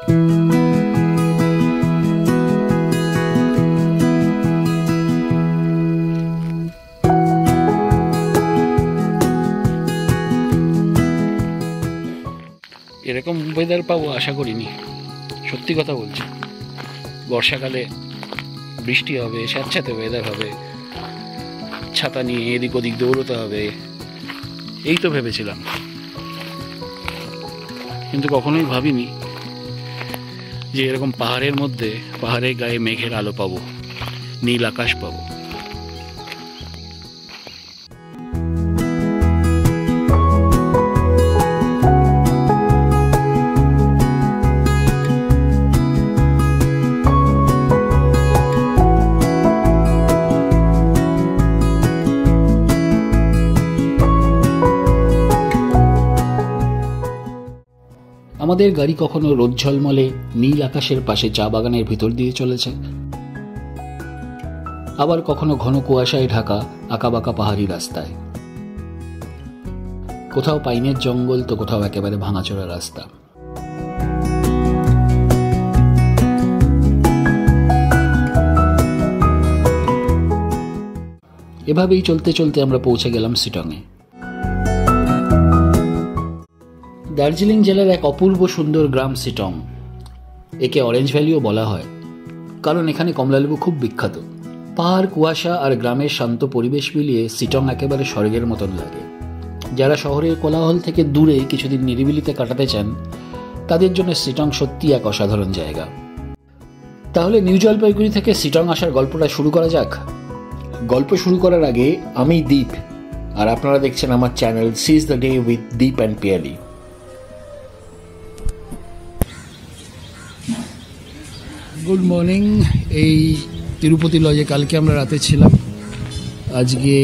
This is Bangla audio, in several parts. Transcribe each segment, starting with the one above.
এরকম ওয়েদার পাবো আশা করিনি, সত্যি কথা বলছি। বর্ষাকালে বৃষ্টি হবে, স্যাঁতস্যাঁতে ওয়েদার হবে, ছাতা নিয়ে এদিক ওদিক দৌড়তে হবে, এই তো ভেবেছিলাম। কিন্তু কখনোই ভাবিনি যে এরকম পাহাড়ের মধ্যে, পাহাড়ের গায়ে মেঘের আলো পাবো, নীল আকাশ পাবো। আমাদের গাড়ি কখনো রোদ ঝলমলে নীল আকাশের পাশে চা বাগানের ভিতর দিয়ে চলেছে, আবার কখনো ঘন কুয়াশায় ঢাকা আঁকাবাঁকা পাহাড়ি রাস্তায়। কোথাও পাইনের জঙ্গল, তো কোথাও একেবারে ভাঙাচোরা রাস্তা। এভাবেই চলতে চলতে আমরা পৌঁছে গেলাম শিটংয়ে। দার্জিলিং জেলার এক অপূর্ব সুন্দর গ্রাম শিটং। একে অরেঞ্জ ভ্যালিও বলা হয়, কারণ এখানে কমলালেবু খুব বিখ্যাত। পাহাড়, কুয়াশা আর গ্রামের শান্ত পরিবেশ মিলিয়ে শিটং একেবারে স্বর্গের মতন লাগে। যারা শহরের কোলাহল থেকে দূরে কিছুদিন নিরিবিলিতে কাটাতে চান, তাদের জন্য শিটং সত্যি এক অসাধারণ জায়গা। তাহলে নিউ জলপাইগুড়ি থেকে শিটং আসার গল্পটা শুরু করা যাক। গল্প শুরু করার আগে আমি দীপ, আর আপনারা দেখছেন আমার channel seize the day with Deep and Piyali. Good morning. এই তিরুপতি লজে কালকে আমরা রাতে ছিলাম, আজকে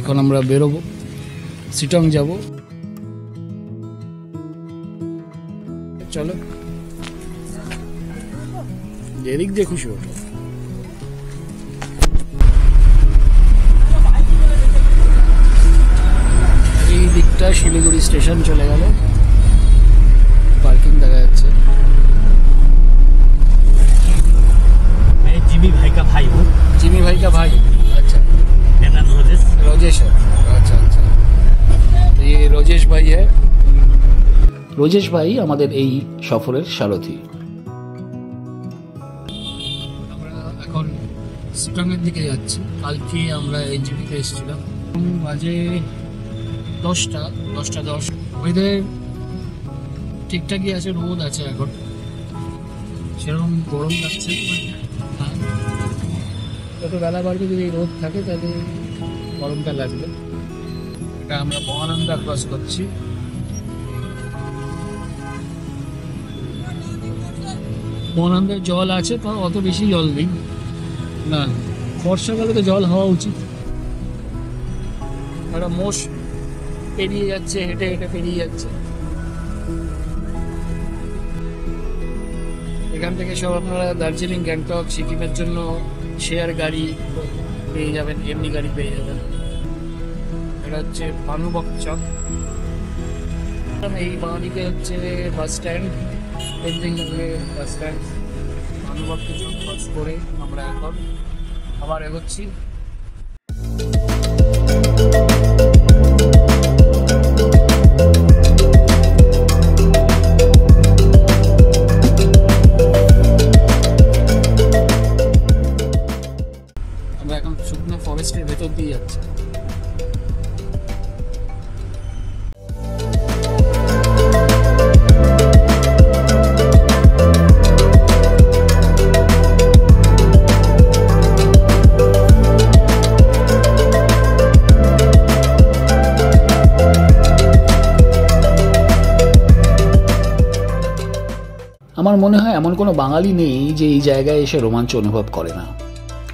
এখন আমরা বেরোবো, শিটং যাব। চলো, এদিক দিয়ে খুশি হতো। এই দিকটা শিলিগুড়ি স্টেশন চলে গেল, পার্কিং দেখা যাচ্ছে। जिमी भाई का भाई हूँ। जिमी भाई का भाई, अच्छा। मेरा नाम रोजेश है। अच्छा अच्छा, तो ये रोजेश भाई है। रोजेश भाई আমাদের এই সফরের সারথি। আমরা এখন শিটংয়ের দিকে যাচ্ছি। কালকে আমরা এনজিপিতে এসেছিলাম, বাজে 10:10। ওয়েদার ঠিকঠাকই আছে, রোদ আছে, এখন সেরকম গরম লাগছে। যত বেলা বাড়বে যদি রোদ থাকে তাহলে গরমটা লাগবে। এটা আমরা মহানন্দা ক্রস করছি। মহানন্দার জল আছে, তো অত বেশি জল নেই না, বর্ষাকালে তো জল হওয়া উচিত। একটা মোষ পেরিয়ে যাচ্ছে, হেঁটে হেঁটে পেরিয়ে যাচ্ছে। এখান থেকে সব আপনারা দার্জিলিং, গ্যাংটক, সিকিমের জন্য শেয়ার গাড়ি পেয়ে যাবেন, এমনি গাড়ি পেয়ে যাবেন। এটা হচ্ছে ভানুবকচক। এই বাঁদিকে হচ্ছে bus stand, bus stand. Bhanubakchak cross করে আমরা এখন আবার এগোচ্ছি। আমরা এখন শুকনো ফরেস্টের ভেতর দিয়ে যাচ্ছি। আমার মনে হয় এমন কোনো বাঙালি নেই যে এই জায়গায় এসে রোমাঞ্চ অনুভব করে না।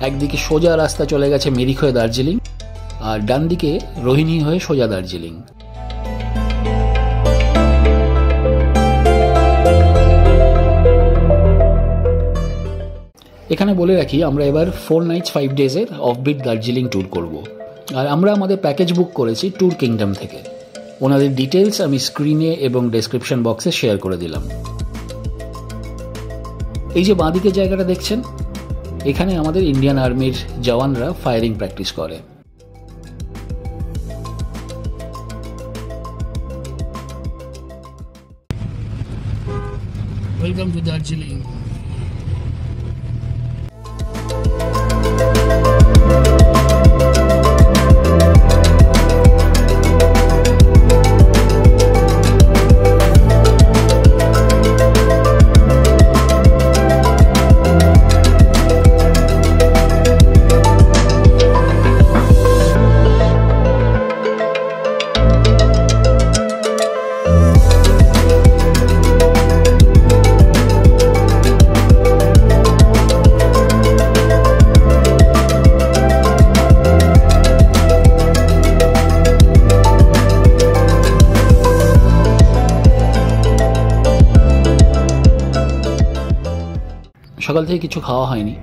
একদিকে সোজা রাস্তা চলে গেছে মিরিক হয়ে দার্জিলিং, আর ডান দিকে রোহিণী হয়ে সোজা দার্জিলিং। এখানে বলে রাখি, আমরা এবার 4 nights 5 days-এর অফবিট দার্জিলিং ট্যুর করব। আর আমরা আমাদের প্যাকেজ বুক করেছি ট্যুর কিংডম থেকে। ওনাদের ডিটেলস আমি স্ক্রিনে এবং ডেসক্রিপশন বক্সে শেয়ার করে দিলাম। এই যে বাঁদিকে জায়গাটা দেখছেন, এখানে আমাদের ইন্ডিয়ান আর্মির জওয়ানরা ফায়ারিং প্র্যাকটিস করে। Welcome to Darjeeling. সকাল থেকে কিছু খাওয়া হয়নি,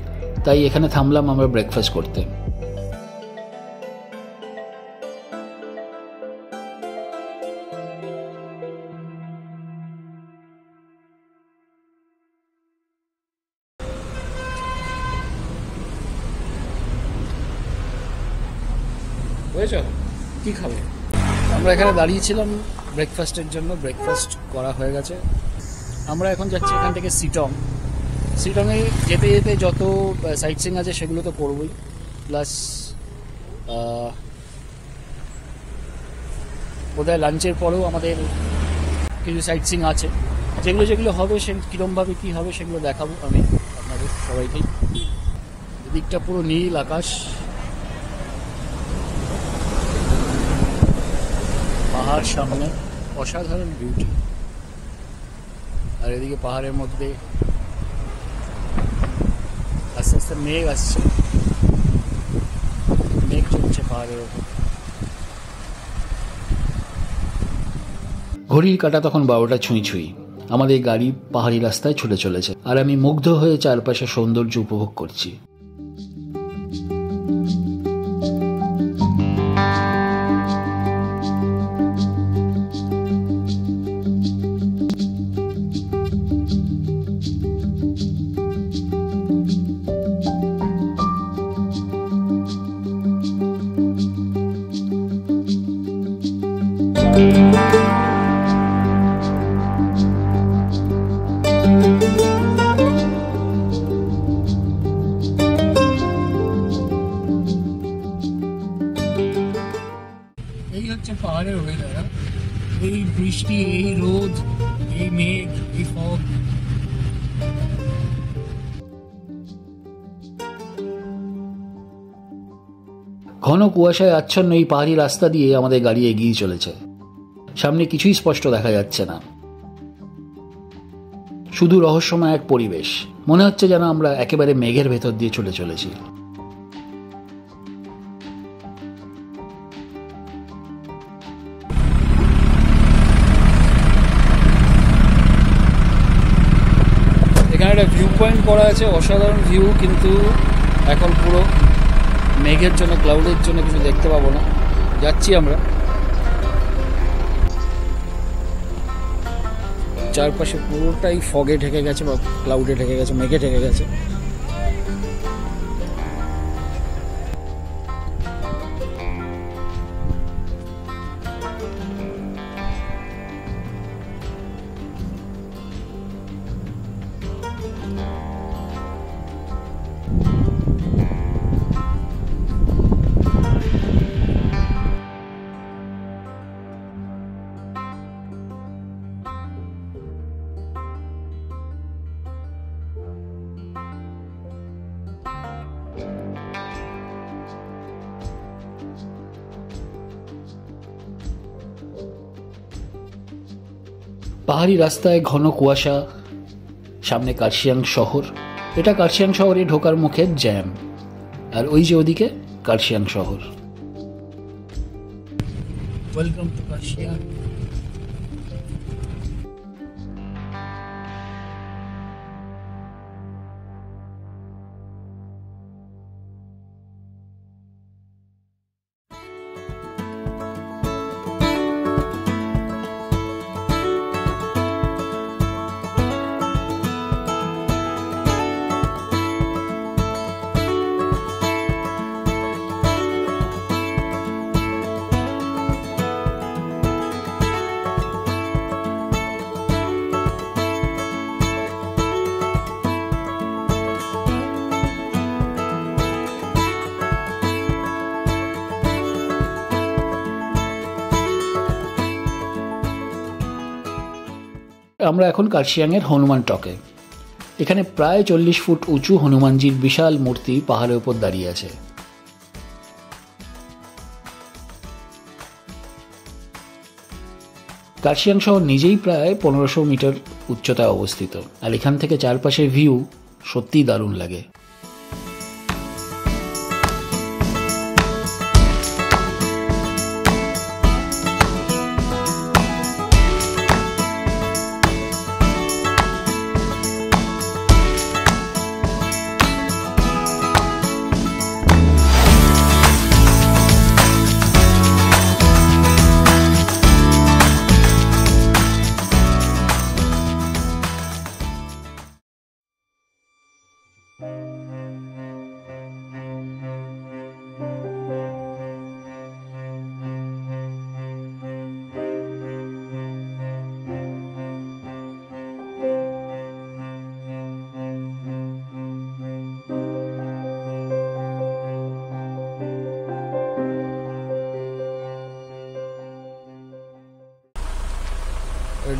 তাই এখানে থামলাম আমরা ব্রেকফাস্ট করতে। বুঝেছো কি খাবে? আমরা এখানে দাঁড়িয়েছিলাম ব্রেকফাস্টের জন্য, ব্রেকফাস্ট করা হয়ে গেছে। আমরা এখন যাচ্ছি এখান থেকে শিটং। শিটংয়ে যেতে যেতে যত সাইট সিং আছে সেগুলো তো করবই, প্লাস বোধহয় লাঞ্চের পরেও আমাদের কিছু সাইট সিং আছে, যেগুলো যেগুলো হবে সে কীরমভাবে কী হবে সেগুলো দেখাবো আমি আপনাদের সবাইকেই। এদিকটা পুরো নীল আকাশ, পাহাড় সামনে, অসাধারণ বিউটি। আর এদিকে পাহাড়ের মধ্যে আস্তে আস্তে মেঘ আসছে, মেঘ চলছে পাহাড়ের ওপর। ঘড়ির কাঁটা তখন 12টা ছুঁই ছুঁই। আমাদের গাড়ি পাহাড়ি রাস্তায় ছুটে চলেছে, আর আমি মুগ্ধ হয়ে চারপাশে সৌন্দর্য উপভোগ করছি। এই হচ্ছে পাহাড়ের ওয়েদার, এই বৃষ্টি, এই রোদ, এই মেঘ, এই ফগ। ঘন কুয়াশায় আচ্ছন্ন এই পাহাড়ি রাস্তা দিয়ে আমাদের গাড়ি এগিয়ে চলেছে। সামনে কিছুই স্পষ্ট দেখা যাচ্ছে না, শুধু রহস্যময় এক পরিবেশ। মনে হচ্ছে যেন আমরা একেবারে মেঘের ভেতর দিয়ে চলে চলেছি। এখানে একটা ভিউ পয়েন্ট করা আছে, অসাধারণ ভিউ, কিন্তু এখন পুরো মেঘের জন্য, ক্লাউডের জন্য কিছু দেখতে পাবো না। যাচ্ছি আমরা, চারপাশে পুরোটাই ফগে ঢেকে গেছে বা ক্লাউডে ঢেকে গেছে, মেঘে ঢেকে গেছে। পাহাড়ি রাস্তায় ঘন কুয়াশা, সামনে কার্শিয়াং শহর। এটা কার্শিয়াং শহরে ঢোকার মুখের জ্যাম, আর ওই যে ওদিকে কার্শিয়াং শহর। Welcome to Kurseong. আমরা এখন কার্শিয়াংয়ের হনুমান টকে। এখানে প্রায় 40 ফুট উঁচু হনুমানজির বিশাল মূর্তি পাহাড়ের উপর দাঁড়িয়ে আছে। কার্শিয়াং শহর নিজেই প্রায় 1500 মিটার উচ্চতায় অবস্থিত, আর এখান থেকে চারপাশের ভিউ সত্যিই দারুণ লাগে।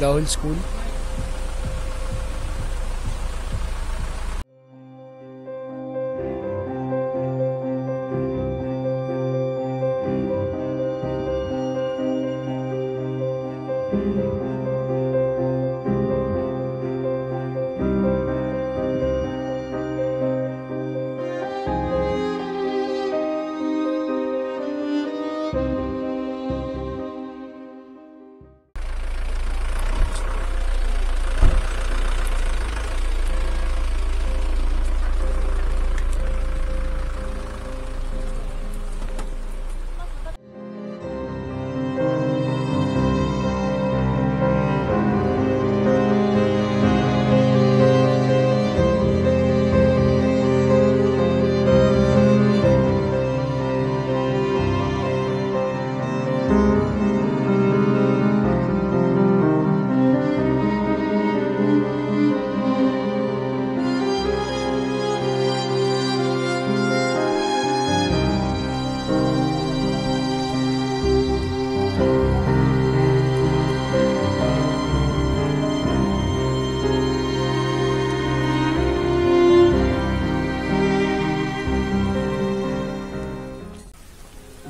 Dowhill School.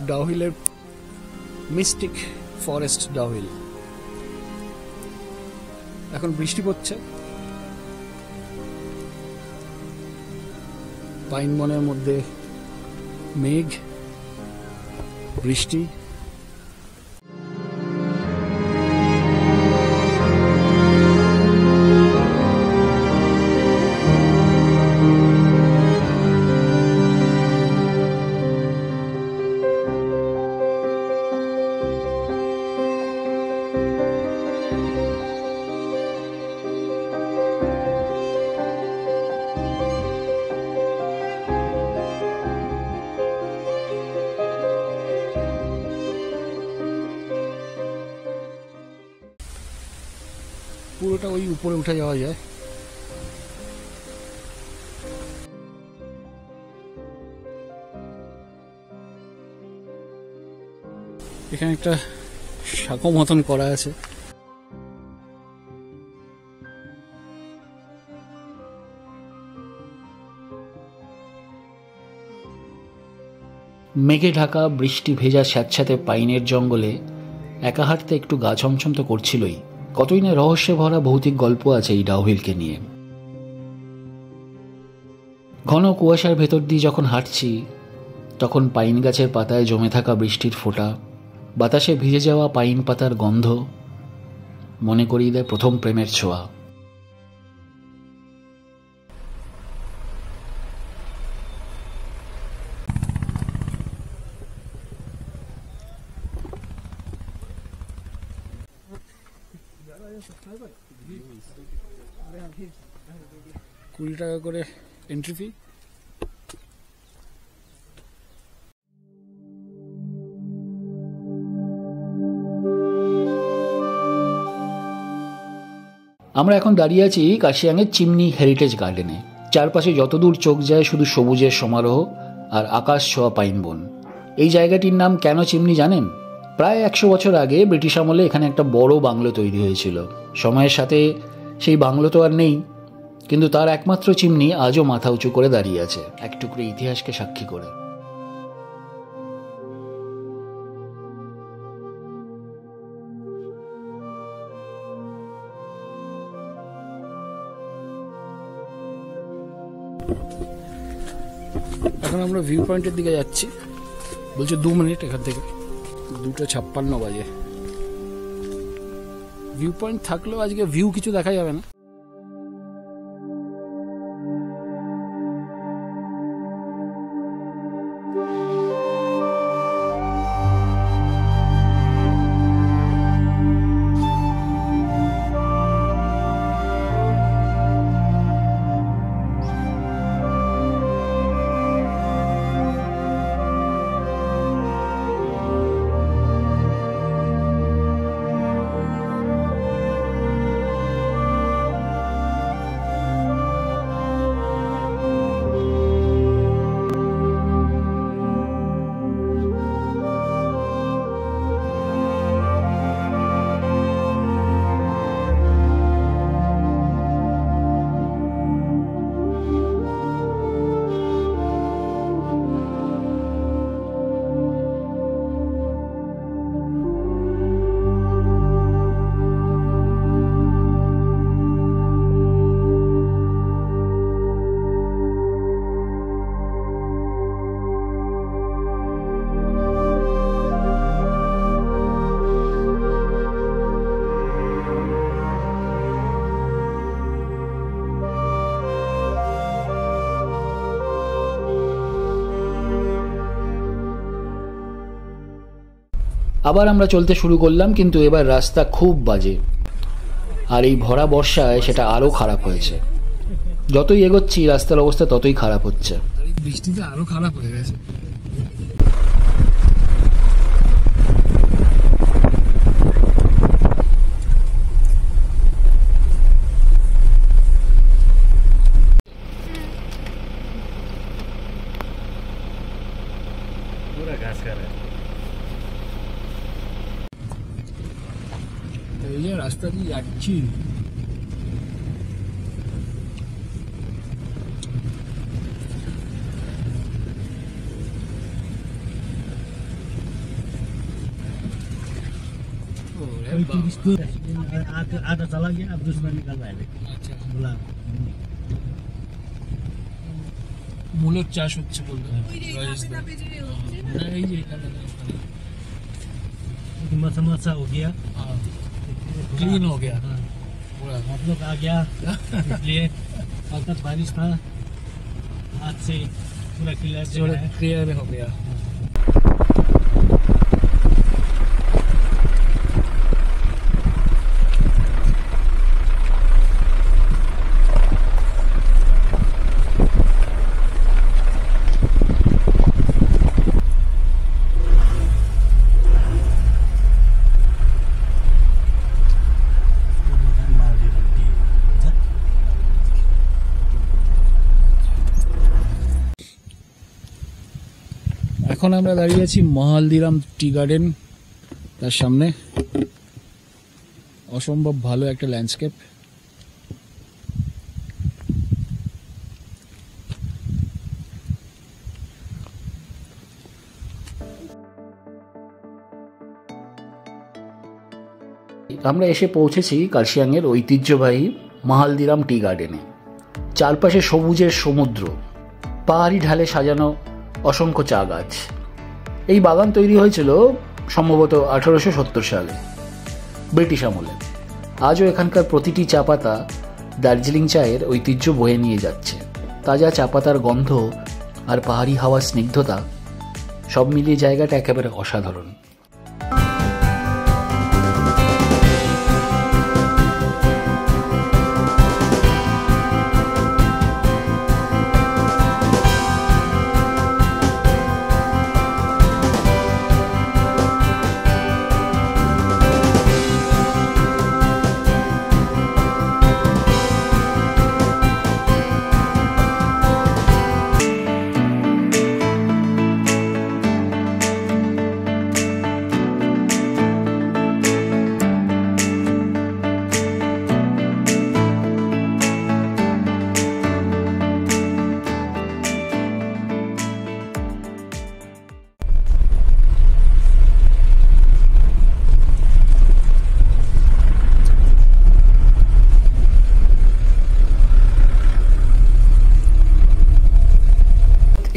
ডাউহিলের মিস্টিক ফরেস্ট ডাউহিল। এখন বৃষ্টি পড়ছে, পাইন বনের মধ্যে মেঘ, বৃষ্টি। পুরোটা ওই উপরে উঠে যাওয়া যায়। এখানে একটা সাঁকো মতন করা আছে। মেঘে ঢাকা বৃষ্টি ভেজা স্যাঁতস্যাঁতে পাইনের জঙ্গলে একা হাঁটতে একটু গা ছমছম তো করছিলই। কতই না রহস্যে ভরা ভৌতিক গল্প আছে এই ডাউহিলকে নিয়ে। ঘন কুয়াশার ভেতর দিয়ে যখন হাঁটছি, তখন পাইন গাছের পাতায় জমে থাকা বৃষ্টির ফোঁটা, বাতাসে ভিজে যাওয়া পাইন পাতার গন্ধ মনে করিয়ে দেয় প্রথম প্রেমের ছোঁয়া। $20 করে এন্ট্রি ফি। আমরা এখন দাঁড়িয়ে আছি কার্শিয়াংয়ের চিমনি হেরিটেজ গার্ডেনে। চারপাশে যতদূর চোখ যায় শুধু সবুজের সমারোহ আর আকাশ ছোঁয়া পাইন বন। এই জায়গাটির নাম কেন চিমনি জানেন? প্রায় 100 বছর আগে ব্রিটিশ আমলে এখানে একটা বড় বাংলো তৈরি হয়েছিল। সময়ের সাথে সেই বাংলো তো আর নেই, কিন্তু তার একমাত্র চিমনি আজও মাথা উঁচু করে দাঁড়িয়ে আছে, এক টুকরো ইতিহাসকে সাক্ষী করে। এখন আমরা ভিউ পয়েন্টের দিকে যাচ্ছি, বলছে 2 মিনিট এখান থেকে, 2:56 বাজে। ভিউ পয়েন্ট থাকলেও আজকে ভিউ কিছু দেখা যাবে না। আবার আমরা চলতে শুরু করলাম, কিন্তু এবার রাস্তা খুব বাজে, আর এই ভরা বর্ষায় সেটা আরো খারাপ হয়েছে। যতই এগোচ্ছি রাস্তার অবস্থা ততই খারাপ হচ্ছে। বৃষ্টিতে আরো খারাপ হয়ে গেছে। পুরা ঘাস খারাপ। এই যে রাস্তা দিয়ে যাচ্ছি, आधा चला गया, अब दूसरा निकल रहा है। আচ্ছা, बोला মূলের চাষ হচ্ছে বলতে। এই যে मसा मसा हो गया, क्लीन हो गया हाँ। पूरा। आप लोग आ गया इसलिए कल तक बारिश था, आज से पूरा क्लियर हो गया। এখন আমরা দাঁড়িয়ে আছি মহালদিরাম টি গার্ডেন, তার সামনে অসম্ভব ভালো একটা ল্যান্ডস্কেপ। আমরা এসে পৌঁছেছি কার্শিয়াংয়ের ঐতিহ্যবাহী মহালদিরাম টি গার্ডেনে। চারপাশে সবুজের সমুদ্র, পাহাড়ি ঢালে সাজানো অসংখ্য চা গাছ। এই বাগান তৈরি হয়েছিল সম্ভবত 1870 সালে, ব্রিটিশ আমলে। আজও এখানকার প্রতিটি চা পাতা দার্জিলিং চায়ের ঐতিহ্য বয়ে নিয়ে যাচ্ছে। তাজা চা পাতার গন্ধ আর পাহাড়ি হাওয়ার স্নিগ্ধতা সব মিলিয়ে জায়গাটা একেবারে অসাধারণ।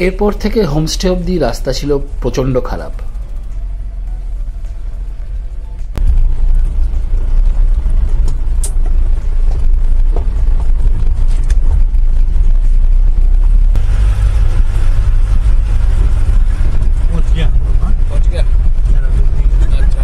এরপর থেকে হোমস্টে অবধি রাস্তা ছিল প্রচণ্ড খারাপ। पहुंच गया पहुंच गया। अच्छा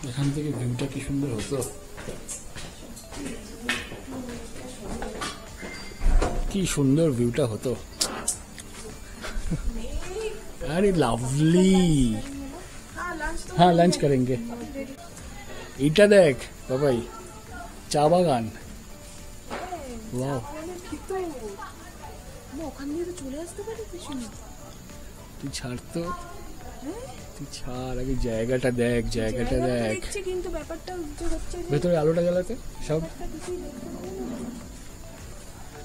এখান থেকে ভিউটা কি সুন্দর হতো, কি সুন্দর ভিউটা হতো। अरे लवली। हाँ लंच करेंगे। এটা দেখ বাবাই, চা বাগান। ওয়াও, ওখান দিয়ে তো চলে আসতে পারি পিছনে। তুই ছাড় তো, তুই ছাড় আগে, জায়গাটা দেখ, জায়গাটা দেখ। দেখছি কিন্তু ব্যাপারটা হচ্ছে যে ভেতরে আলোটা জ্বালাতে সব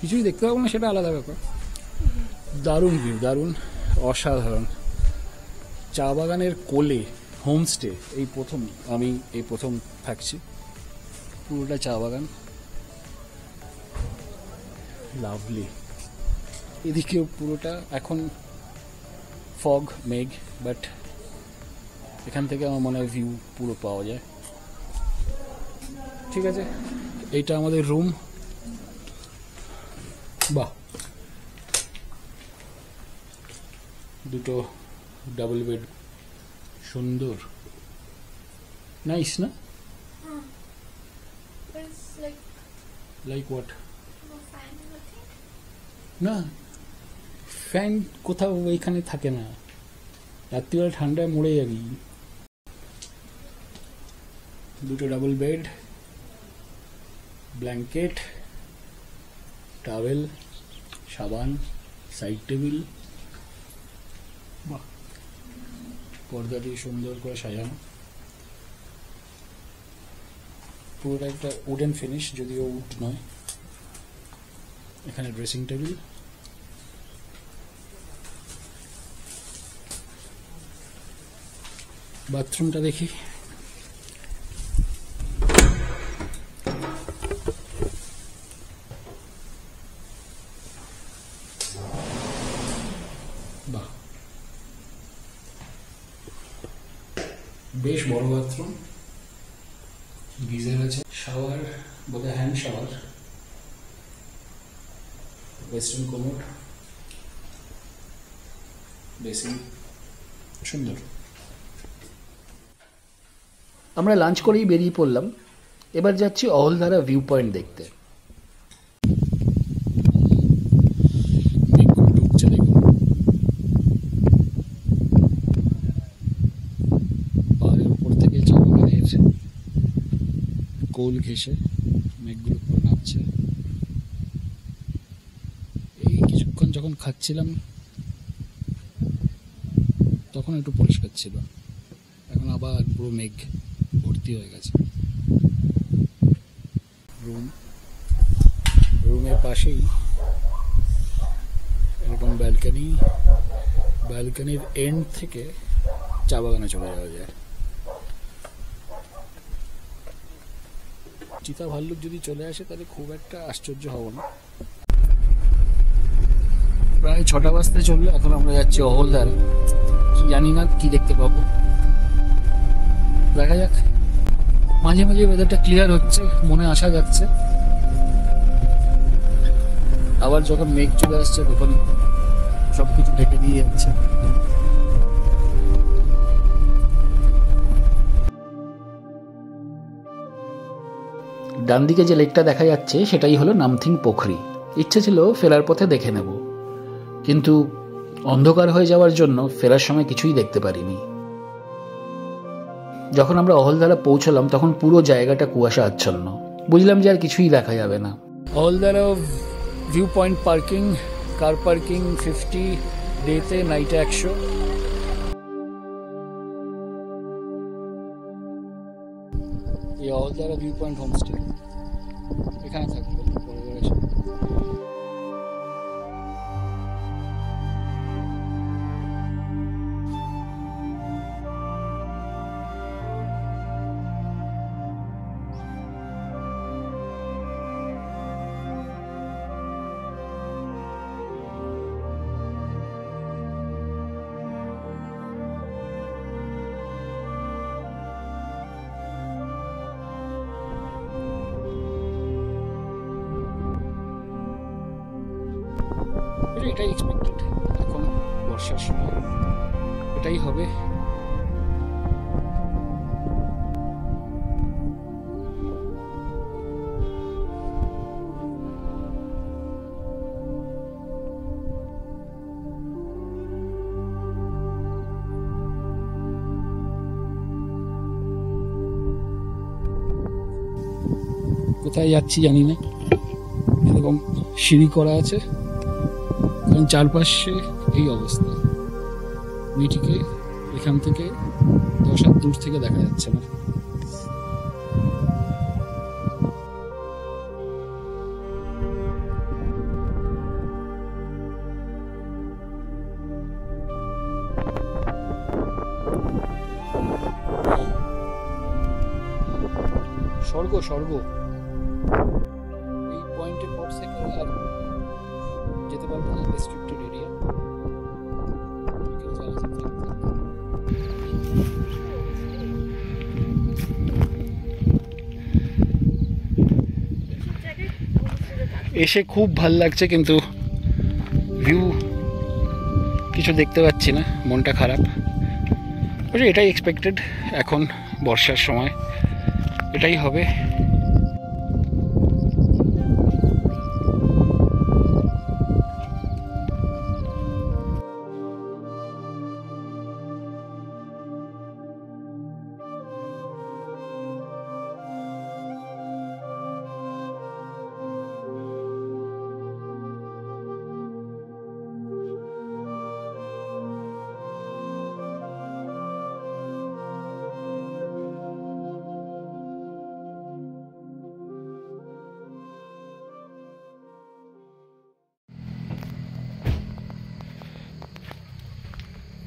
কিছুই দেখতে পাবো না, সেটা আলাদা ব্যাপার। দারুণ ভিউ, দারুণ, অসাধারণ। চা বাগানের কোলে হোমস্টে, আমি এই প্রথম থাকছি। পুরোটা চা বাগান, লাভলি। এদিকেও পুরোটা এখন ফগ, মেঘ, বাট এখান থেকে আমার মনে হয় ভিউ পুরো পাওয়া যায়। ঠিক আছে, এইটা আমাদের রুম। বাহ, দুটো ডাবল বেড, সুন্দর, নাইস না? There's like like what? no fan, nothing. না, ফ্যান কোথাও ওইখানে থাকে না, রাত্রিবেলা ঠান্ডায় মরে যাবি। দুটো ডাবল বেড, ব্ল্যাঙ্কেট, টাওয়েল, সাবান, সাইড টেবিল। বাহ, পর্দা দিয়ে সুন্দর করে সাজানো, পুরোটা একটা উডেন ফিনিশ, যদিও উড নয়। এখানে ড্রেসিং টেবিল, বাথরুমটা দেখি। বাহ, বেশ বড় বাথরুম, গিজার আছে, শাওয়ার, বোধহয় hand shower, western commode, basin, সুন্দর। আমরা লাঞ্চ করেই বেরিয়ে পড়লাম। এবার যাচ্ছি অহলধারা ভিউ পয়েন্ট দেখতে। ঢুকছে দেখুন, পাহাড়ের উপর থেকে চা বাগানের কোল ঘেঁষে মেঘগুলো পুরো নামছে। এই কিছুক্ষণ যখন খাচ্ছিলাম তখন একটু পরিষ্কার ছিল, এখন আবার পুরো মেঘ ভর্তি হয়ে গেছে। রুমের পাশেই এরকম ব্যালকনির এন্ড থেকে চা বাগানে চলে যাওয়া যায়। চিতা ভাল্লুক যদি চলে আসে তাহলে খুব একটা আশ্চর্য হব না। প্রায় 6টা বাজতে চললো, এখন আমরা যাচ্ছি অহলধারা। কি জানি না কি দেখতে পাবো, দেখা যাক। মাঝে মাঝে ওয়েদারটা ক্লিয়ার হচ্ছে, মনে আসা যাচ্ছে, আবার যখন মেঘ চলে আসছে তখন সবকিছু ঢেকে দিয়ে যাচ্ছে। ডান দিকে যে লেকটা দেখা যাচ্ছে সেটাই হলো নামথিং পোখরি। ইচ্ছে ছিল ফেরার পথে দেখে নেব, কিন্তু অন্ধকার হয়ে যাওয়ার জন্য ফেরার সময় কিছুই দেখতে পারিনি। যখন আমরা অহলধারা পৌঁছলাম তখন পুরো জায়গাটা কুয়াশা আচ্ছন্ন, বুঝলাম যে আর কিছুই দেখা যাবে না। Haldara view point parking, car parking 50, ডেতে নাইটে 100। এই হলদারা ভিউ পয়েন্ট হোমস্টে, এখানে থাকবে পরে এসে। এটাই এক্সপেক্টেড, এখন বর্ষার সময় এটাই হবে। কোথায় যাচ্ছি জানি না, এরকম সিঁড়ি করা আছে, কারণ চারপাশে এই অবস্থা। মেয়েটিকে এখান থেকে 10 হাত দূর থেকে দেখা যাচ্ছে না। স্বর্গ স্বর্গ, এই পয়েন্টে পৌঁছে গেলে আর যেতে পারবো না, রেস্ট্রিক্টেড এরিয়া। এসে খুব ভাল লাগছে, কিন্তু ভিউ কিছু দেখতে পাচ্ছি না, মনটা খারাপ। এটাই এক্সপেক্টেড, এখন বর্ষার সময় এটাই হবে।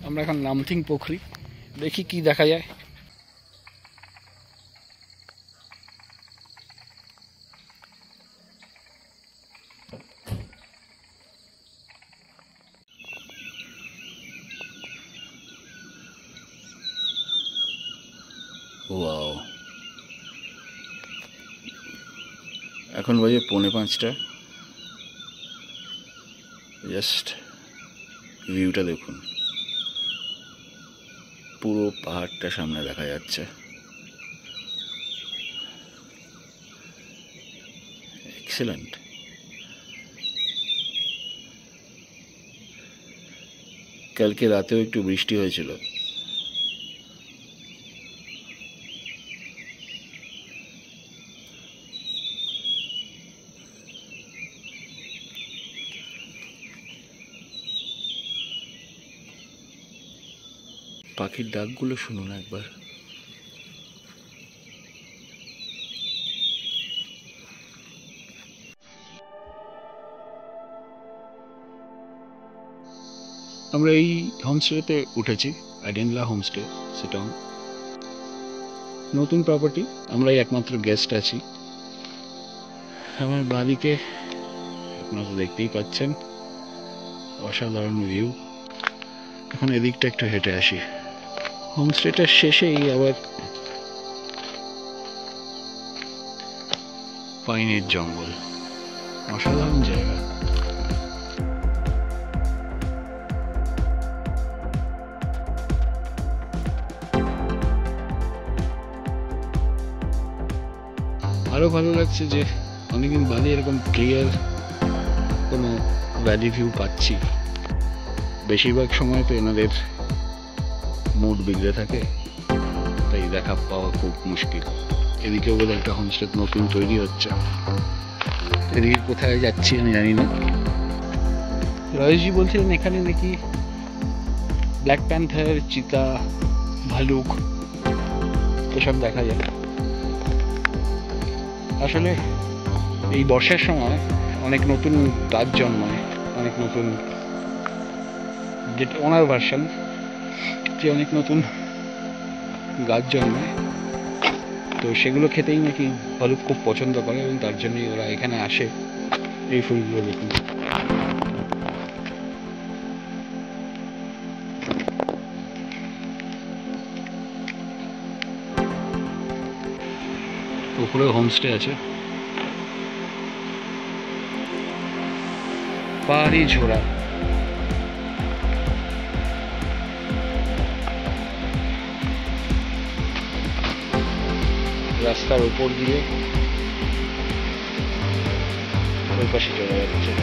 আমরা এখন নামথিং পোখরি, দেখি কি দেখা যায়। ওয়াও, এখন বাজে 4:45। জাস্ট ভিউটা দেখুন, পুরো পাহাড়টা সামনে দেখা যাচ্ছে। এক্সেলেন্ট। কালকে রাতেও একটু বৃষ্টি হয়েছিল। পাখির ডাকগুলো শুনুন একবার। আমরা এই হোমস্টেতে উঠেছি, আইডেনলা হোমস্টে, সিটং, নতুন প্রপার্টি। আমরাই একমাত্র গেস্ট আছি। আমার বাড়িকে আপনারা তো দেখতেই পাচ্ছেন, অসাধারণ ভিউ। এখন এদিকটা একটু হেঁটে আসি। হোমস্টেটার শেষেই আবার পাইনের জঙ্গল, অসাধারণ জায়গা। আরও ভালো লাগছে যে অনেকদিন বাদে এরকম ক্লিয়ার কোনো ভ্যালি ভিউ পাচ্ছি। বেশিরভাগ সময় তো এনাদের মুড বিগড়ে থাকে, তাই দেখা পাওয়া খুব মুশকিল। এদিকেও বোধহয় একটা হোমস্টে নতুন তৈরি হচ্ছে। এদিকে কোথায় যাচ্ছি আমি জানি না। রয়েশজি বলছিলেন এখানে নাকি ব্ল্যাক প্যান্থার, চিতা, ভালুক এসব দেখা যায়। আসলে এই বর্ষার সময় অনেক নতুন গাছ জন্মায়, অনেক নতুন, যেটা ওনার ভার্সন, যে অনেক নতুন গাছ জন্মায়, তো সেগুলো খেতেই নাকি ভালুক খুব পছন্দ করে এবং তার জন্যই ওরা এখানে আসে এই ফুলগুলো দেখুন। উপরে হোমস্টে আছে, পাহাড়ি ঝোড়া। রাস্তার উপর দিয়ে ওই পাশে চলে যাচ্ছে।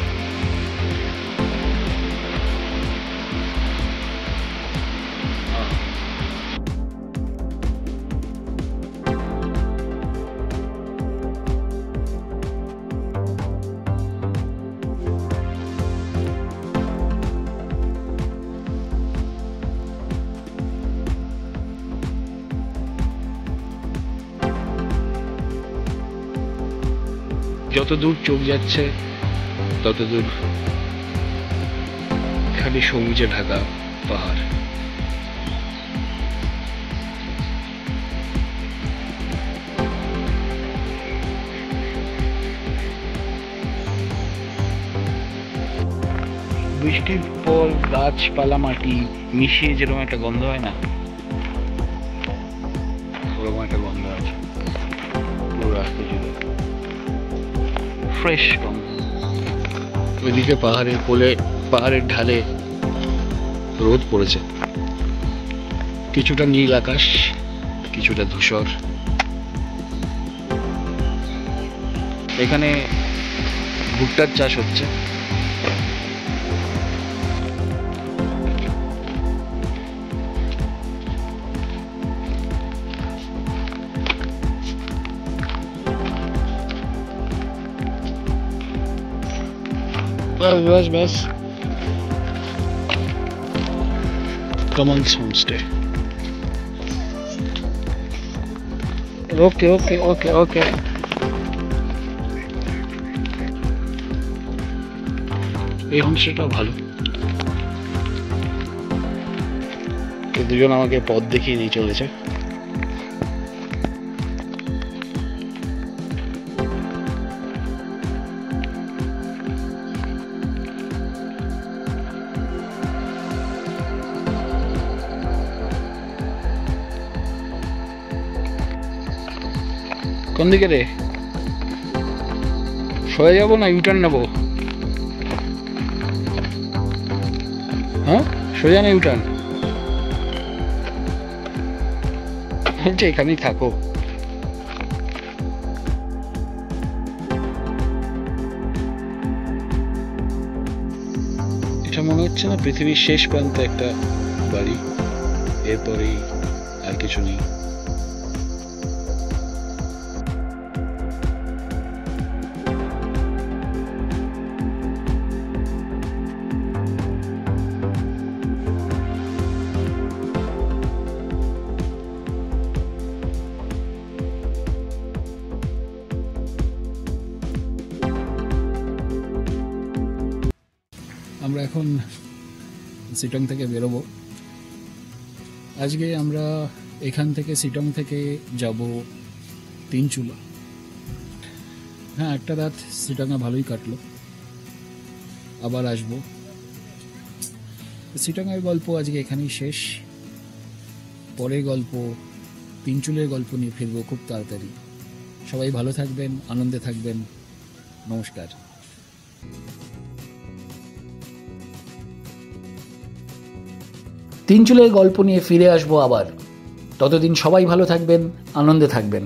যত দূর চোখ যাচ্ছে তত দূর খালি সবুজে ঢাকা পাহাড়। বৃষ্টির পর গাছপালা মাটি মিশিয়ে যেরকম একটা গন্ধ হয় না, ওরকম একটা গন্ধ আছে পুরো রাস্তা জুড়ে, ফ্রেশ গন্ধ। ওইদিকে পাহাড়ের কোলে, পাহাড়ের ঢালে রোদ পড়েছে, কিছুটা নীল আকাশ, কিছুটা ধূসর। এখানে ভুট্টার চাষ হচ্ছে। बस Kamal's homestay. Okay okay okay okay এই হোমস্টেটা ভালো। দুজন আমাকে পথ দেখিয়ে নিয়ে চলেছে। কোন দিকে রে? সরে যাবো না ইউটার্ন নেবো? হ্যাঁ, সোজা না ইউটার্ন? এখানেই থাকো। এটা মনে হচ্ছে না পৃথিবীর শেষ প্রান্তে একটা বাড়ি, এরপরেই আর কিছু নেই। আমরা এখন সিটং থেকে বেরোবো। আজকে আমরা এখান থেকে সিটং থেকে যাব তিনচুলা। হ্যাঁ, একটা রাত সিটংয়ে ভালোই কাটলো, আবার আসবো। সিটংয়ের গল্প আজকে এখানেই শেষ। পরে গল্প, তিনচুলের গল্প নিয়ে ফিরবো খুব তাড়াতাড়ি। সবাই ভালো থাকবেন, আনন্দে থাকবেন। নমস্কার। তিনচুলের গল্প নিয়ে ফিরে আসবো আবার। ততদিন সবাই ভালো থাকবেন, আনন্দে থাকবেন।